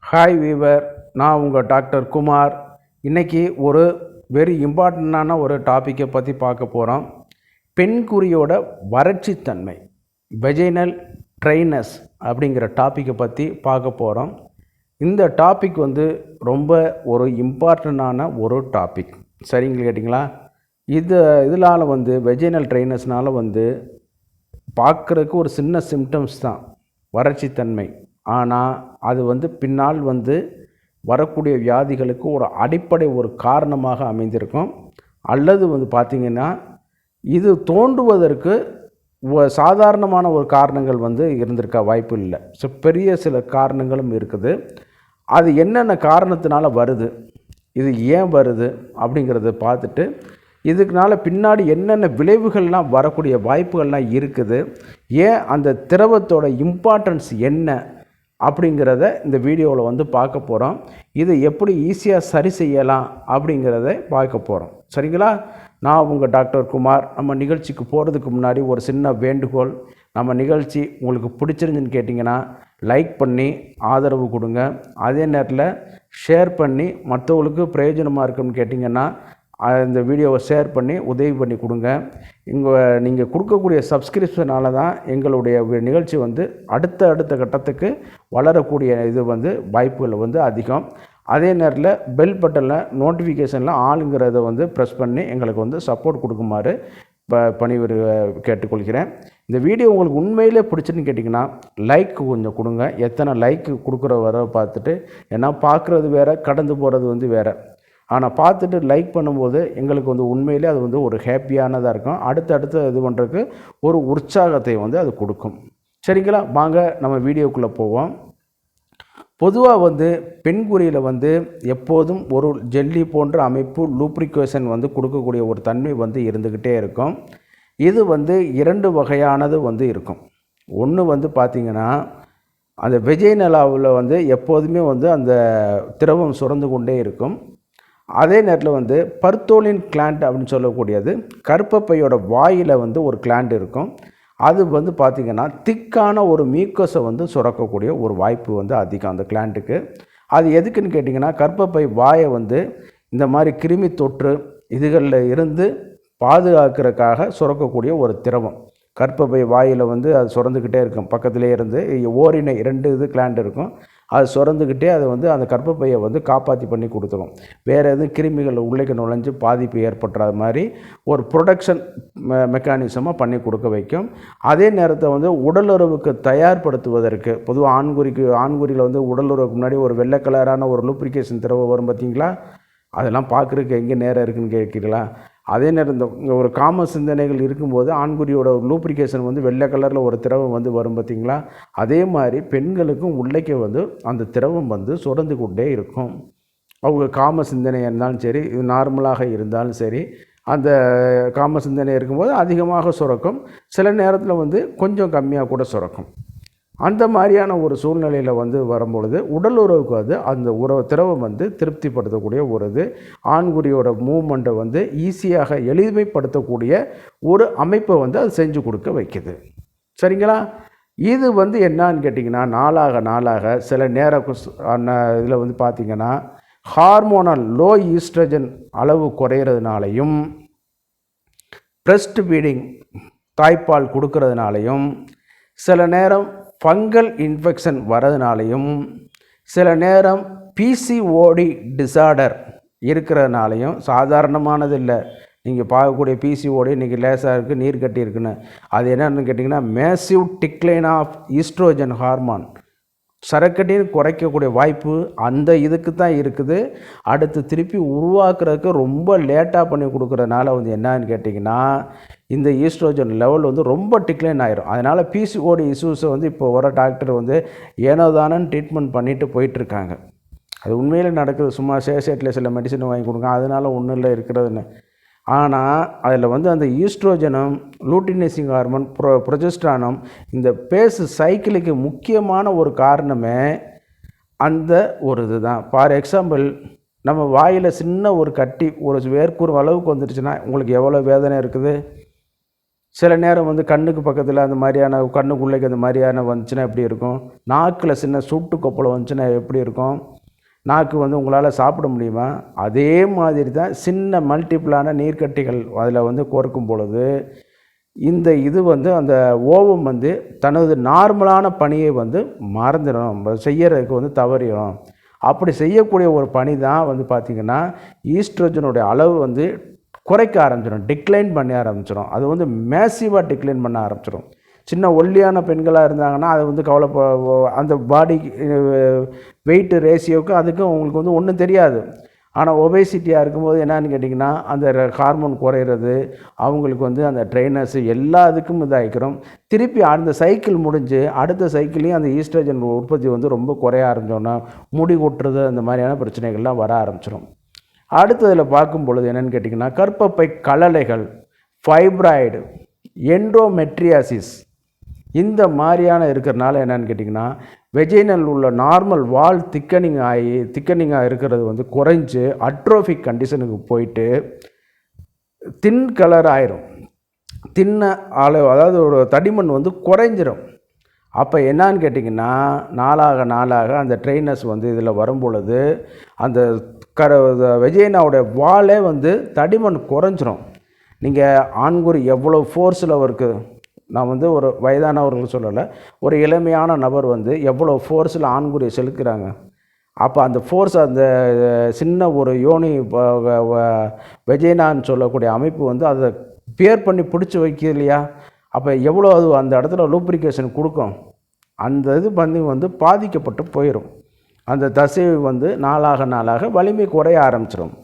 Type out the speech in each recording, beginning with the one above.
Hi viewer, நான் உங்கள் doctor Kumar. இன்றைக்கி ஒரு வெரி இம்பார்ட்டண்டான ஒரு டாப்பிக்கை பற்றி பார்க்க போகிறோம். பெண்குறியோட வறட்சித்தன்மை, வெஜைனல் ட்ரைனஸ் அப்படிங்கிற டாப்பிக்கை பற்றி பார்க்க போகிறோம். இந்த டாபிக் ரொம்ப ஒரு இம்பார்ட்டண்டான ஒரு டாபிக். சரிங்க கேட்டிங்களா? இதனால் வெஜைனல் ட்ரைனஸ்னால் பார்க்குறதுக்கு ஒரு சின்ன சிம்டம்ஸ் தான் வறட்சித்தன்மை. ஆனால் அது பின்னால் வரக்கூடிய வியாதிகளுக்கு ஒரு அடிப்படை ஒரு காரணமாக அமைந்திருக்கும். அல்லது பார்த்திங்கன்னா இது தோன்றுவதற்கு சாதாரணமான ஒரு காரணங்கள் இருந்திருக்க வாய்ப்பு இல்லை. ஸோ பெரிய சில காரணங்களும் இருக்குது. அது என்னென்ன காரணத்தினால வருது, இது ஏன் வருது அப்படிங்கிறத பார்த்துட்டு இதுக்குனால பின்னாடி என்னென்ன விளைவுகள்லாம் வரக்கூடிய வாய்ப்புகள்லாம் இருக்குது, ஏன் அந்த திரவத்தோட இம்பார்ட்டன்ஸ் என்ன அப்படிங்கிறத இந்த வீடியோவில் பார்க்க போகிறோம். இதை எப்படி ஈஸியாக சரி செய்யலாம் அப்படிங்கிறத பார்க்க போகிறோம். சரிங்களா? நான் உங்கள் டாக்டர் குமார். நம்ம நிகழ்ச்சிக்கு போகிறதுக்கு முன்னாடி ஒரு சின்ன வேண்டுகோள். நம்ம நிகழ்ச்சி உங்களுக்கு பிடிச்சிருந்துன்னு கேட்டிங்கன்னா லைக் பண்ணி ஆதரவு கொடுங்க. அதே நேரத்தில் ஷேர் பண்ணி மற்றவங்களுக்கு பிரயோஜனமாக இருக்குன்னு கேட்டிங்கன்னா இந்த வீடியோவை ஷேர் பண்ணி உதவி பண்ணி கொடுங்க. நீங்கள் கொடுக்கக்கூடிய சப்ஸ்கிரிப்ஷனால தான் எங்களுடைய நிகழ்ச்சி அடுத்த கட்டத்துக்கு வளரக்கூடிய இது வாய்ப்புகள் அதிகம். அதே நேரத்தில் பெல் பட்டனில் நோட்டிஃபிகேஷனில் ஆளுங்கிறத ப்ரெஸ் பண்ணி எங்களுக்கு சப்போர்ட் கொடுக்குமாறு பணிவுரை கேட்டுக்கொள்கிறேன். இந்த வீடியோ உங்களுக்கு உண்மையிலே பிடிச்சுன்னு கேட்டிங்கன்னா லைக் கொஞ்சம் கொடுங்க. எத்தனை லைக் கொடுக்குற வர பார்த்துட்டு, ஏன்னா பார்க்குறது வேறு, கடந்து போகிறது வேறு. ஆனால் பார்த்துட்டு லைக் பண்ணும்போது எங்களுக்கு உண்மையிலே அது ஒரு ஹாப்பியானதாக இருக்கும். அடுத்தடுத்து இது பண்ணுறதுக்கு ஒரு உற்சாகத்தை அது கொடுக்கும். சரிங்களா? வாங்க நம்ம வீடியோக்குள்ளே போவோம். பொதுவாக பெண்குறியில் எப்போதும் ஒரு ஜெல்லி போன்ற அமைப்பு, லூப்ரிகேஷன் கொடுக்கக்கூடிய ஒரு தன்மை இருந்துக்கிட்டே இருக்கும். இது இரண்டு வகையானது இருக்கும். ஒன்று பார்த்திங்கன்னா அந்த வெஜைனலாவில் எப்போதுமே அந்த திரவம் சுரந்து கொண்டே இருக்கும். அதே நேரத்தில் பர்த்தோலின் கிளாண்ட் அப்படின்னு சொல்லக்கூடியது கர்ப்பப்பையோட வாயில் ஒரு கிளாண்ட் இருக்கும். அது பார்த்திங்கன்னா திக்கான ஒரு மியூக்கஸை சுரக்கக்கூடிய ஒரு வாய்ப்பு அதிகம் அந்த கிளாண்ட்டுக்கு. அது எதுக்குன்னு கேட்டிங்கன்னா கர்ப்பப்பை வாயை இந்த மாதிரி கிருமி தொற்று இதுகளில் இருந்து பாதுகாக்கிறதுக்காக சுரக்கக்கூடிய ஒரு திரவம். கர்ப்பப்பை வாயில் அது சுரந்துக்கிட்டே இருக்கும். பக்கத்திலே இருந்து ஓரினை 2 கிளாண்ட் இருக்கும். அது சுரந்துக்கிட்டே அது அந்த கர்ப்பப்பையை காப்பாற்றி பண்ணி கொடுத்துரும். வேறு எதுவும் கிருமிகள் உள்ளே நுழைஞ்சு பாதிப்பு ஏற்படுறாத மாதிரி ஒரு ப்ரொடக்ஷன் மெக்கானிசமாக பண்ணி கொடுக்க வைக்கும். அதே நேரத்தை உடலுறவுக்கு தயார்படுத்துவதற்கு பொதுவாக ஆண்குறியில் உடலுறவுக்கு முன்னாடி ஒரு வெள்ளை கலரான ஒரு லூப்ரிகேஷன் திரவம் வரும் பார்த்திங்களா? அதெல்லாம் பார்க்குறதுக்கு எங்கே நேரம் இருக்குதுன்னு கேட்குறீங்களா? அதே நேரம் இந்த ஒரு காம சிந்தனைகள் இருக்கும்போது ஆண்குறியோட லூப்ரிகேஷன் வெள்ளை கலரில் ஒரு திரவம் வரும் பார்த்திங்களா? அதே மாதிரி பெண்களுக்கும் உள்ளே அந்த திரவம் சுரந்து கொண்டே இருக்கும். அவங்க காம சிந்தனையாக இருந்தாலும் சரி, இது நார்மலாக இருந்தாலும் சரி, அந்த காம சிந்தனை இருக்கும்போது அதிகமாக சுரக்கும். சில நேரத்தில் கொஞ்சம் கம்மியாக கூட சுரக்கும். அந்த மாதிரியான ஒரு சூழ்நிலையில் வரும்பொழுது உடல் உறவுக்கு அந்த திரவம் திருப்திப்படுத்தக்கூடிய ஒரு இது ஆண்குறியோட மூமெண்ட்டை ஈஸியாக எளிமைப்படுத்தக்கூடிய ஒரு அமைப்பை அது செஞ்சு கொடுக்க வைக்குது. சரிங்களா? இது என்னான்னு கேட்டிங்கன்னா நாளாக சில நேரம் இதில் பார்த்திங்கன்னா ஹார்மோனல் லோ ஈஸ்ட்ரஜன் அளவு குறையிறதுனாலையும், பிரஸ்ட் ஃபீடிங் தாய்ப்பால் கொடுக்கறதுனாலையும், சில நேரம் ஃபங்கல் இன்ஃபெக்ஷன் வரதுனாலையும், சில நேரம் பிசிஓடி டிசார்டர் இருக்கிறதுனாலையும், சாதாரணமானது இல்லை. நீங்கள் பார்க்கக்கூடிய பிசிஓடி இன்றைக்கி லேசாக இருக்குது, நீர் கட்டி இருக்குன்னு, அது என்னென்னு கேட்டிங்கன்னா massive decline of oestrogen hormone, சரக்கட்டின்னு குறைக்கக்கூடிய வாய்ப்பு அந்த இதுக்கு தான் இருக்குது. அடுத்து திருப்பி உருவாக்குறதுக்கு ரொம்ப லேட்டாக பண்ணி கொடுக்குறதுனால என்னன்னு கேட்டிங்கன்னா இந்த ஈஸ்ட்ரோஜன் லெவல் ரொம்ப டிக்ளைன் ஆகிரும். அதனால் பிசிஓடி இஷ்யூஸை இப்போ வர டாக்டர் ஏனோதானன்னு ட்ரீட்மெண்ட் பண்ணிட்டு போயிட்டுருக்காங்க. அது உண்மையில் நடக்குது. சும்மா சேஷேட்டில் சில மெடிசன் வாங்கி கொடுங்க, அதனால் ஒன்றும் இல்லை இருக்கிறதுன்னு. ஆனால் அதில் அந்த ஈஸ்ட்ரோஜனும் லூட்டினைசிங் ஹார்மோன் ப்ரொஜெஸ்ட்ரானும் இந்த பேஸ் சைக்கிளுக்கு முக்கியமான ஒரு காரணமே அந்த ஒரு இது தான். ஃபார் எக்ஸாம்பிள், நம்ம வாயில் சின்ன ஒரு கட்டி ஒரு வேர்க்கூறு அளவுக்கு வந்துடுச்சுன்னா உங்களுக்கு எவ்வளோ வேதனை இருக்குது? சில நேரம் வந்து கண்ணுக்கு பக்கத்தில் அந்த மாதிரியான கண்ணுக்குள்ளைக்கு அந்த மாதிரியான வந்துச்சுன்னா எப்படி இருக்கும்? நாக்கில் சின்ன சூட்டு கொப்பளம் வந்துச்சுன்னா எப்படி இருக்கும்? நாக்கு வந்து உங்களால் சாப்பிட முடியுமா? அதே மாதிரி தான் சின்ன மல்டிபிளான நீர்க்கட்டிகள் அதில் வந்து கோர்க்கும் பொழுது இந்த இது வந்து அந்த ஓவம் வந்து தனது நார்மலான பணியை வந்து மறந்துடும், செய்யறதுக்கு வந்து தவறிடும். அப்படி செய்யக்கூடிய ஒரு பணி தான் வந்து பார்த்திங்கன்னா ஈஸ்ட்ரோஜனுடைய அளவு வந்து குறைக்க ஆரம்பிச்சிடும், டிக்ளைன் பண்ண ஆரம்பிச்சிடும். அது வந்து மேசிவாக டிக்ளைன் பண்ண ஆரம்பிச்சிடும். சின்ன ஒல்லியான பெண்களாக இருந்தாங்கன்னா அது வந்து அந்த பாடி வெயிட் ரேஷியோவுக்கு அதுக்கும் அவங்களுக்கு வந்து ஒன்றும் தெரியாது. ஆனால் ஒபேசிட்டியாக இருக்கும்போது என்னன்னு கேட்டிங்கன்னா அந்த ஹார்மோன் குறையிறது, அவங்களுக்கு வந்து அந்த ட்ரைனர்ஸு எல்லா இதுக்கும் இதாகிக்கிறோம். திருப்பி அந்த சைக்கிள் முடிஞ்சு அடுத்த சைக்கிளையும் அந்த ஈஸ்ட்ரோஜன் உற்பத்தி வந்து ரொம்ப குறைய ஆரம்பித்தோன்னா முடி கொட்டுறது அந்த மாதிரியான பிரச்சனைகள்லாம் வர ஆரம்பிச்சிடும். அடுத்ததில் பார்க்கும் பொழுது என்னென்னு கேட்டிங்கன்னா கர்ப்பப்பை கழலைகள், ஃபைப்ராய்டு, எண்டோமெட்ரியாசிஸ் இந்த மாதிரியான இருக்கிறனால என்னென்னு கேட்டிங்கன்னா வெஜைனல் உள்ள நார்மல் வால் திக்கனிங்காக இருக்கிறது வந்து குறைஞ்சு அட்ரோஃபிக் கண்டிஷனுக்கு போயிட்டு தின் கலர் ஆயிரும். தின்ன அளவு அதாவது ஒரு தடிமன் வந்து குறைஞ்சிரும். அப்போ என்னான்னு கேட்டிங்கன்னா நாளாக அந்த ட்ரெயினர்ஸ் வந்து இதில் வரும்பொழுது அந்த வெஜைனாவுடைய வாலே வந்து தடிமன் குறைஞ்சிரும். நீங்கள் ஆண்குறி எவ்வளோ ஃபோர்ஸில் இருக்குது, நான் வந்து ஒரு வயதானவர்கள் சொல்லலை, ஒரு இளமையான நபர் வந்து எவ்வளோ ஃபோர்ஸில் ஆண்குறியை செலுத்துகிறாங்க. அப்போ அந்த ஃபோர்ஸ் அந்த சின்ன ஒரு யோனி வெஜைனான்னு சொல்லக்கூடிய அமைப்பு வந்து அதை பேர் பண்ணி பிடிச்சி வைக்க இல்லையா? அப்போ எவ்வளோ அது அந்த இடத்துல லூப்ரிகேஷன் கொடுக்கும், அந்த இது வந்து பாதிக்கப்பட்டு போயிடும். அந்த தசை வந்து நாளாக வலிமை குறைய ஆரம்பிச்சிடும்.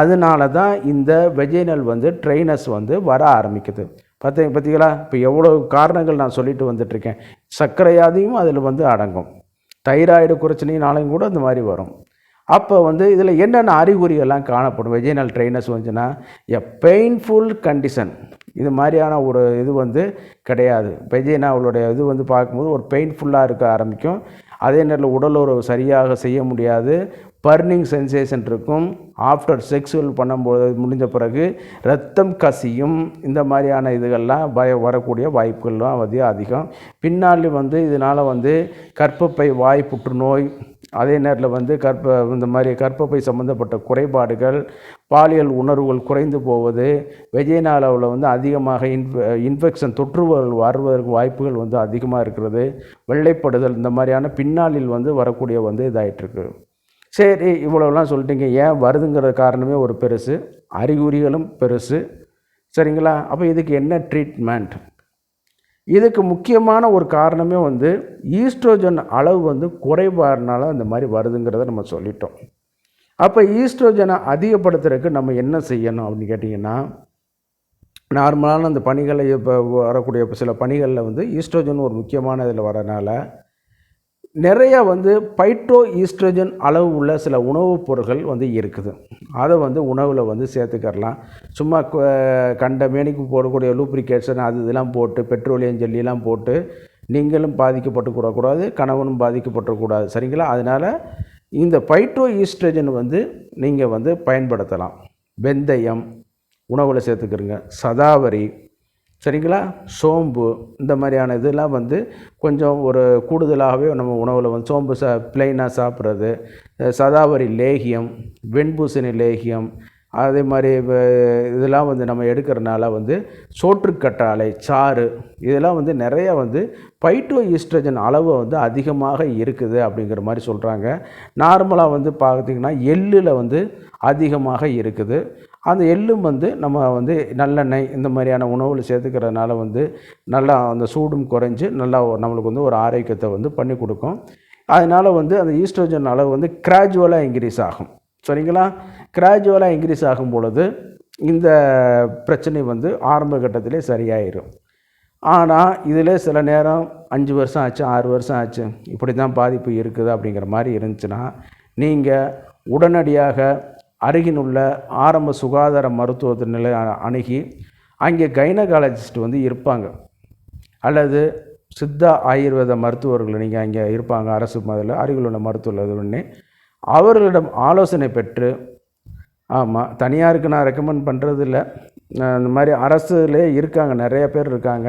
அதனால தான் இந்த வெஜைனல் வந்து ட்ரைனஸ் வந்து வர ஆரம்பிக்குது. பார்த்தீங்களா? இப்போ எவ்வளோ காரணங்கள் நான் சொல்லிட்டு வந்துட்டுருக்கேன். சர்க்கரையாதியும் அதில் வந்து அடங்கும். தைராய்டு பிரச்சனையினாலையும் கூட இந்த மாதிரி வரும். அப்போ வந்து இதில் என்னென்ன அறிகுறிகள்லாம் காணப்படும்? வெஜைனல் ட்ரைனஸ் வந்துச்சுன்னா பெயின்ஃபுல் கண்டிஷன் இது மாதிரியான ஒரு இது வந்து கிடையாது. வெஜைனாவுடைய இது வந்து பார்க்கும்போது ஒரு பெயின்ஃபுல்லாக இருக்க ஆரம்பிக்கும். அதே நேரத்தில் உடலுறவு சரியாக செய்ய முடியாது, பர்னிங் சென்சேஷன் இருக்கும். ஆஃப்டர் செக்ஸுவல் பண்ணும்போது முடிஞ்ச பிறகு ரத்தம் கசியும். இந்த மாதிரியான இதுகள்லாம் வரக்கூடிய வாய்ப்புகள்லாம் வந்து அதிகம். பின்னாடி வந்து இதனால் வந்து கர்ப்பப்பை வாய் புற்றுநோய், அதே நேரத்தில் வந்து இந்த மாதிரி கர்ப்பப்பை சம்மந்தப்பட்ட குறைபாடுகள், பாலியல் உணர்வுகள் குறைந்து போவது, வெஜைனாவில் வந்து அதிகமாக இன்ஃபெக்ஷன் தொற்றுகள் வருவதற்கு வாய்ப்புகள் வந்து அதிகமாக இருக்கிறது, வெள்ளைப்படுதல் இந்த மாதிரியான பின்னாளில் வந்து வரக்கூடிய வந்து இதாகிட்டுருக்கு. சரி, இவ்வளோலாம் சொல்லிட்டீங்க. ஏன் வருதுங்கிற காரணமே ஒரு பெருசு, அறிகுறிகளும் பெருசு, சரிங்களா? அப்போ இதுக்கு என்ன ட்ரீட்மெண்ட்? இதுக்கு முக்கியமான ஒரு காரணமே வந்து ஈஸ்ட்ரோஜன் அளவு வந்து குறைபாடுனால அந்த மாதிரி வருதுங்கிறத நம்ம சொல்லிட்டோம். அப்போ ஈஸ்ட்ரோஜனை அதிகப்படுத்துறதுக்கு நம்ம என்ன செய்யணும் அப்படின்னு கேட்டிங்கன்னா, நார்மலான அந்த பணிகளை இப்போ வரக்கூடிய சில பணிகளில் வந்து ஈஸ்ட்ரோஜன் ஒரு முக்கியமான இதில் வரனால நிறையா வந்து பைட்ரோ ஈஸ்ட்ரோஜன் அளவு உள்ள சில உணவுப் பொருட்கள் வந்து இருக்குது. அதை வந்து உணவில் வந்து சேர்த்துக்கரலாம். சும்மா கண்ட மேனிக்கு போடக்கூடிய லூப்ரிகேஷன் அது இதெல்லாம் போட்டு பெட்ரோலியம் ஜெல்லிலாம் போட்டு நீங்களும் பாதிக்கப்பட்டுக்கூடக்கூடாது, கணவனும் பாதிக்கப்பட்டுக்கூடாது, சரிங்களா? அதனால் இந்த பைட்ரோ ஈஸ்ட்ரோஜன் வந்து நீங்கள் வந்து பயன்படுத்தலாம். வெந்தயம் உணவில் சேர்த்துக்கிறங்க, சதாவரி, சரிங்களா, சோம்பு, இந்த மாதிரியான இதெல்லாம் வந்து கொஞ்சம் ஒரு கூடுதலாகவே நம்ம உணவில் வந்து சோம்பு பிளெயினாக சாப்பிட்றது, சதாவரி லேகியம், வெண்பூசணி லேகியம், அதே மாதிரி இதெல்லாம் வந்து நம்ம எடுக்கிறனால வந்து சோற்றுக்கற்றாழை சாறு இதெல்லாம் வந்து நிறையா வந்து பைட்ரோ ஈஸ்ட்ரோஜன் அளவு வந்து அதிகமாக இருக்குது அப்படிங்கிற மாதிரி சொல்கிறாங்க. நார்மலாக வந்து பார்த்திங்கன்னா எள்ளில் வந்து அதிகமாக இருக்குது. அந்த எள்ளும் வந்து நம்ம வந்து நல்லெண்ணெய் இந்த மாதிரியான உணவில் சேர்த்துக்கிறதுனால வந்து நல்லா அந்த சூடும் குறைஞ்சி நல்லா நம்மளுக்கு வந்து ஒரு ஆரோக்கியத்தை வந்து பண்ணி கொடுக்கும். அதனால் வந்து அந்த ஈஸ்ட்ரோஜன் அளவு வந்து கிராஜுவலாக இன்க்ரீஸ் ஆகும், சரிங்களா? கிராஜுவலாக இன்க்ரீஸ் ஆகும் பொழுது இந்த பிரச்சனை வந்து ஆரம்ப கட்டத்திலே சரியாயிடும். ஆனால் இதில் சில நேரம் 5 வருஷம் ஆச்சு, 6 வருஷம் ஆச்சு, இப்படி தான் பாதிப்பு இருக்குது அப்படிங்கிற மாதிரி இருந்துச்சுன்னா நீங்கள் உடனடியாக அருகினுள்ள ஆரம்ப சுகாதார மருத்துவ நிலைய அணுகி அங்கே கைனகாலஜிஸ்ட் வந்து இருப்பாங்க, அல்லது சித்தா ஆயுர்வேத மருத்துவர்கள் நீங்கள் அங்கே இருப்பாங்க, அரசு முதல்ல அருகில் உள்ள மருத்துவர்கள்னு அவர்களிடம் ஆலோசனை பெற்று, ஆமாம் தனியாருக்கு நான் ரெக்கமெண்ட் பண்ணுறதில்ல, இந்த மாதிரி அரசுலே இருக்காங்க, நிறைய பேர் இருக்காங்க.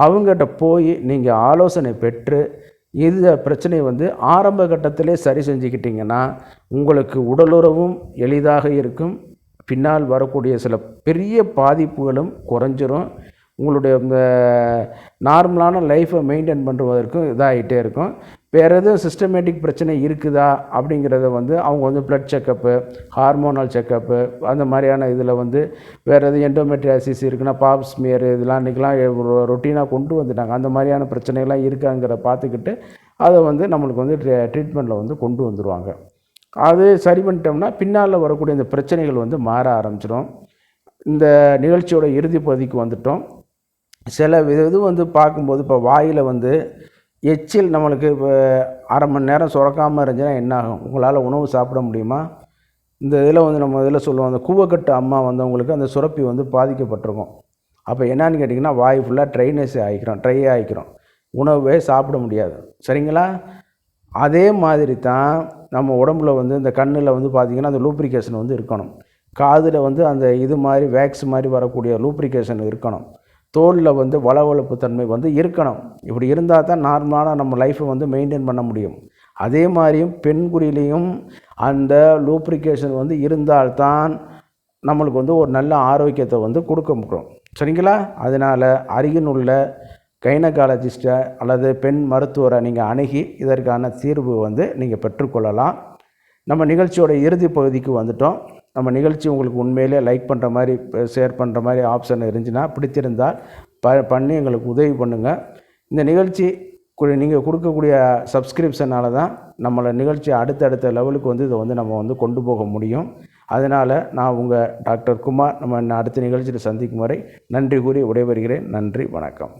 அவங்ககிட்ட போய் நீங்கள் ஆலோசனை பெற்று இந்த பிரச்சனையை வந்து ஆரம்ப கட்டத்திலே சரி செஞ்சுக்கிட்டிங்கன்னா உங்களுக்கு உடலுறவும் எளிதாக இருக்கும். பின்னால் வரக்கூடிய சில பெரிய பாதிப்புகளும் குறைஞ்சிரும். உங்களுடைய இந்த நார்மலான லைஃப்பை மெயின்டைன் பண்ணுவதற்கும் இதாகிட்டே இருக்கும். வேறு எதுவும் சிஸ்டமேட்டிக் பிரச்சனை இருக்குதா அப்படிங்கிறத வந்து அவங்க வந்து ப்ளட் செக்கப்பு, ஹார்மோனல் செக்கப்பு, அந்த மாதிரியான இதில் வந்து வேறு எதுவும் எண்டோமெட்ரியாசிஸ் இருக்குன்னா பாப் ஸ்மியர் இதெல்லாம் இன்றைக்கெலாம் ரொட்டீனாக கொண்டு வந்துட்டாங்க. அந்த மாதிரியான பிரச்சனைகள்லாம் இருக்காங்கிறத பார்த்துக்கிட்டு அதை வந்து நம்மளுக்கு வந்து ட்ரீட்மெண்ட்டில் வந்து கொண்டு வந்துடுவாங்க. அது சரி பண்ணிட்டோம்னா பின்னால் வரக்கூடிய இந்த பிரச்சனைகள் வந்து மாற ஆரம்பிச்சிடும். இந்த நிகழ்ச்சியோட இறுதி பகுதிக்கு வந்துட்டோம். சில இது வந்து பார்க்கும்போது இப்போ வாயில் வந்து எச்சில் நம்மளுக்கு இப்போ அரை மணி நேரம் சுரக்காமல் இருந்துச்சுன்னா என்ன ஆகும்? உங்களால் உணவு சாப்பிட முடியுமா? இந்த இதில் வந்து நம்ம இதில் சொல்லுவோம், அந்த கூவக்கட்டு அம்மா வந்தவங்களுக்கு அந்த சுரப்பி வந்து பாதிக்கப்பட்டிருக்கும். அப்போ என்னன்னு கேட்டிங்கன்னா வாய் ஃபுல்லாக ட்ரை ஆகிக்கிறோம், உணவே சாப்பிட முடியாது. சரிங்களா? அதே மாதிரி தான் நம்ம உடம்புல வந்து இந்த கண்ணில் வந்து பார்த்திங்கன்னா அந்த லூப்ரிகேஷன் வந்து இருக்கணும். காதில் வந்து அந்த இது மாதிரி வேக்ஸ் மாதிரி வரக்கூடிய லூப்ரிகேஷன் இருக்கணும். தோலில் வந்து வளவளப்பு தன்மை வந்து இருக்கணும். இப்படி இருந்தால் தான் நார்மலான நம்ம லைஃப்பை வந்து மெயின்டைன் பண்ண முடியும். அதே மாதிரியும் பெண்குறியிலையும் அந்த லூப்ரிகேஷன் வந்து இருந்தால்தான் நம்மளுக்கு வந்து ஒரு நல்ல ஆரோக்கியத்தை வந்து கொடுக்க முடியும். சரிங்களா? அதனால் அருகில் உள்ள கைனகாலஜிஸ்ட்டை அல்லது பெண் மருத்துவரை நீங்கள் அணுகி இதற்கான தீர்வு வந்து நீங்கள் பெற்றுக்கொள்ளலாம். நம்ம நிகழ்ச்சியோட இறுதி பகுதிக்கு வந்துட்டோம். நம்ம நிகழ்ச்சி உங்களுக்கு உண்மையிலே லைக் பண்ணுற மாதிரி, ஷேர் பண்ணுற மாதிரி ஆப்ஷன் இருந்துச்சுன்னா பிடித்திருந்தால் பண்ணி எங்களுக்கு உதவி பண்ணுங்கள். இந்த நிகழ்ச்சி நீங்கள் கொடுக்கக்கூடிய சப்ஸ்கிரிப்ஷனால் தான் நம்மளை நிகழ்ச்சி அடுத்தடுத்த லெவலுக்கு வந்து இதை வந்து நம்ம வந்து கொண்டு போக முடியும். அதனால் நான் உங்கள் டாக்டர் குமார். நம்ம அடுத்த நிகழ்ச்சியில் சந்திக்கும் வரை நன்றி கூறி விடைபெறுகிறேன். நன்றி, வணக்கம்.